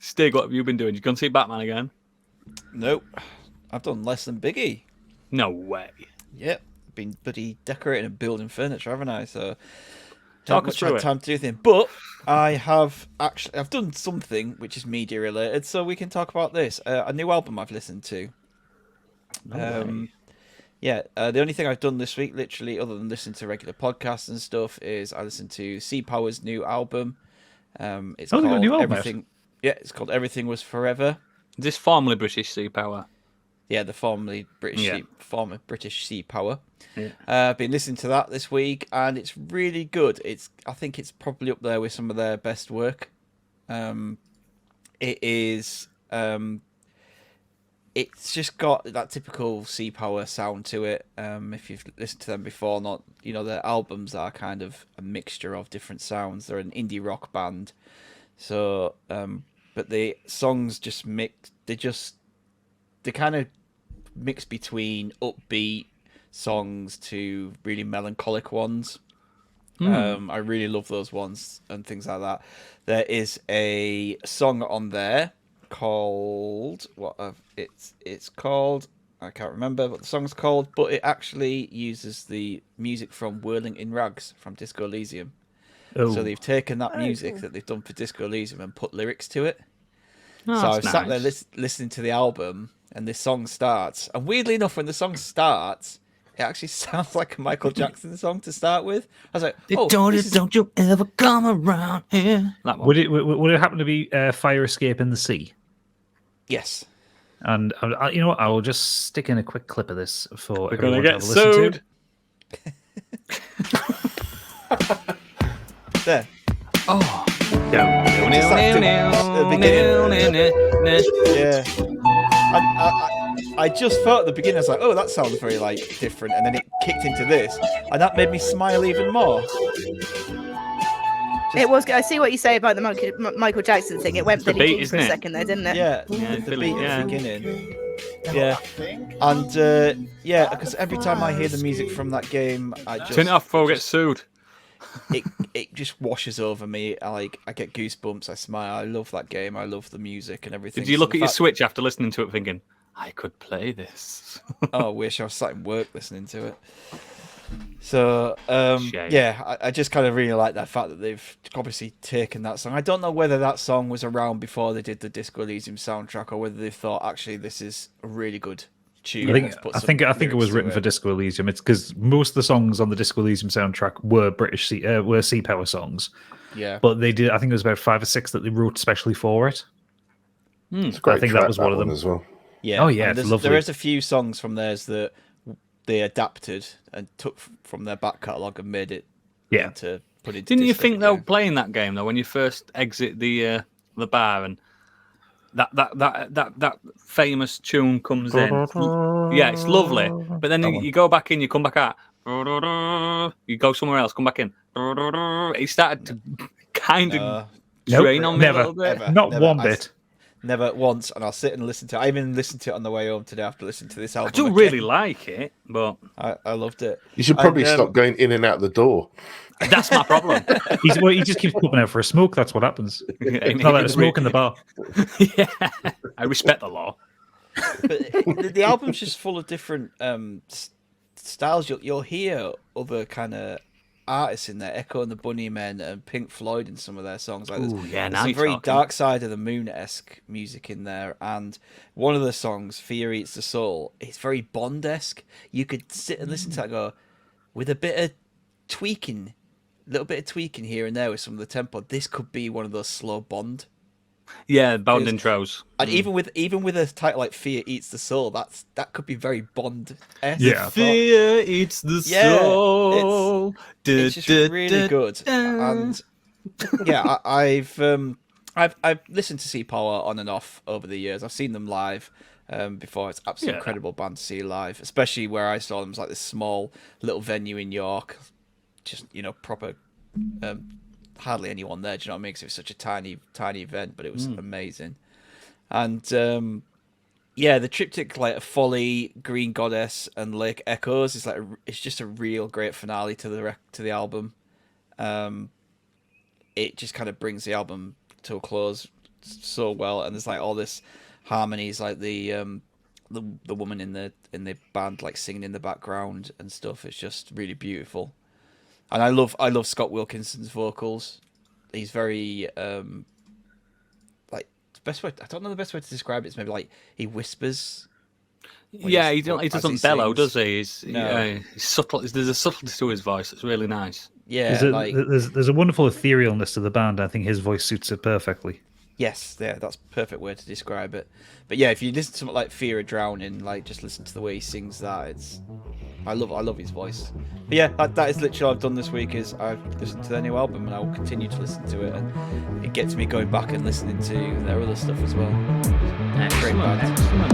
Stig, what have you been doing? You gone see Batman again? Nope. I've done less than Biggie. No way. Yep. Been bloody decorating and building furniture, haven't I? So Talk haven't us much through had it. time to do anything. But I've done something which is media related, so we can talk about this. A new album I've listened to. No way. Yeah, the only thing I've done this week, literally, other than listening to regular podcasts and stuff, is I listened to Sea Power's new album. It's Oh, they got a called new album out. Everything. Yeah, it's called Everything Was Forever. Is this formerly British Sea Power? Yeah, the former British Sea Power. Yeah. I've been listening to that this week, and it's really good. I think it's probably up there with some of their best work. It is. It's just got that typical Sea Power sound to it. If you've listened to them before, not their albums are kind of a mixture of different sounds. They're an indie rock band, so but the songs just mix. They kind of mix between upbeat songs to really melancholic ones. I really love those ones and things like that. There is a song on there called it's called, I can't remember what the song's called, but it actually uses the music from Whirling in Rags from Disco Elysium. Oh. So they've taken that music that they've done for Disco Elysium and put lyrics to it. Oh, So I that's was sat there nice. listening to the album, and this song starts. And weirdly enough, when the song starts, it actually sounds like a Michael Jackson song to start with. I was like, "Oh, this is... don't you ever come around here?" That one. Would it happen to be Fire Escape in the Sea? yes." And you know what? I will just stick in a quick clip of this for We're everyone gonna to get have a listen sued. to. There. Oh. Just like the beginning. Yeah. I just felt at the beginning, I was like, oh, that sounds very different, and then it kicked into this, and that made me smile even more. It was. I see what you say about the Michael Jackson thing. It went the Billie beat, Jean isn't for a it? second there, didn't it? Yeah, Yeah, the Billy, beat yeah. at the beginning. Yeah, and because every time I hear the music from that game, I just Turn it off before we get sued. it just washes over me. I get goosebumps. I smile. I love that game. I love the music and everything. Did you So look the at your fact- Switch after listening to it thinking, I could play this? Oh, I wish I was sat in work listening to it. So, Shame. yeah, I just kind of really like that fact that they've obviously taken that song. I don't know whether that song was around before they did the Disco Elysium soundtrack, or whether they thought, actually, this is a really good tune. I think it was written for Disco Elysium. It's because most of the songs on the Disco Elysium soundtrack were Sea Power songs. Yeah. But they did. I think there was about 5 or 6 that they wrote especially for it. It's a great I think track, that was one of them as well. Yeah. Oh, yeah, and it's lovely. there is a few songs from theirs that they adapted and took from their back catalogue and made it to put into Didn't you disco think though, again. playing that game though, when you first exit the bar and that famous tune comes in? Yeah, it's lovely. But then you go back in, you come back out, you go somewhere else, come back in. It started to kind of drain on me a little bit. Not one bit. Never once, and I'll sit and listen to it. I even listened to it on the way home today after listening to this album. I do again. really like it, but I loved it. You should probably stop going in and out the door. that's my problem. He just keeps popping out for a smoke. That's what happens. It's not like a smoke in the bar. Yeah, I respect the law. But the album's just full of different styles. You'll hear other kind of artists in there, Echo and the Bunnymen and Pink Floyd in some of their songs. There's now some you're very talking. Dark Side of the Moon-esque music in there, and one of the songs, Fear Eats the Soul, it's very Bond-esque. You could sit and listen to that and go, with a bit of tweaking, little bit of tweaking here and there with some of the tempo, this could be one of those slow Bond. Yeah, Bond intros. And even with a title like Fear Eats the Soul, that could be very Bond-esque. Yeah. Fear eats the soul. It's just really good. And yeah, I've listened to Sea Power on and off over the years. I've seen them live before. It's absolutely incredible band to see live, especially where I saw them. It was like this small little venue in York, just proper. Hardly anyone there. Do you know what I mean? 'Cause it was such a tiny event, but it was amazing. And the triptych like Folly, Green Goddess, and Lake Echoes is it's just a real great finale to the album. It just kind of brings the album to a close so well, and there's like all this harmonies, like the woman in the band like singing in the background and stuff. It's just really beautiful, and I love Scott Wilkinson's vocals. He's very like the best way. I don't know the best way to describe it. It's maybe like he whispers. Yeah, he doesn't bellow, sings. does he? He's subtle. There's a subtlety to his voice. It's really nice. Yeah, there's a wonderful etherealness to the band. I think his voice suits it perfectly. Yes, yeah, that's a perfect way to describe it. But yeah, if you listen to something like Fear of Drowning, like just listen to the way he sings that, I love his voice. But yeah, that is literally what I've done this week, is I've listened to their new album and I will continue to listen to it, and it gets me going back and listening to their other stuff as well. Great band. Excellent.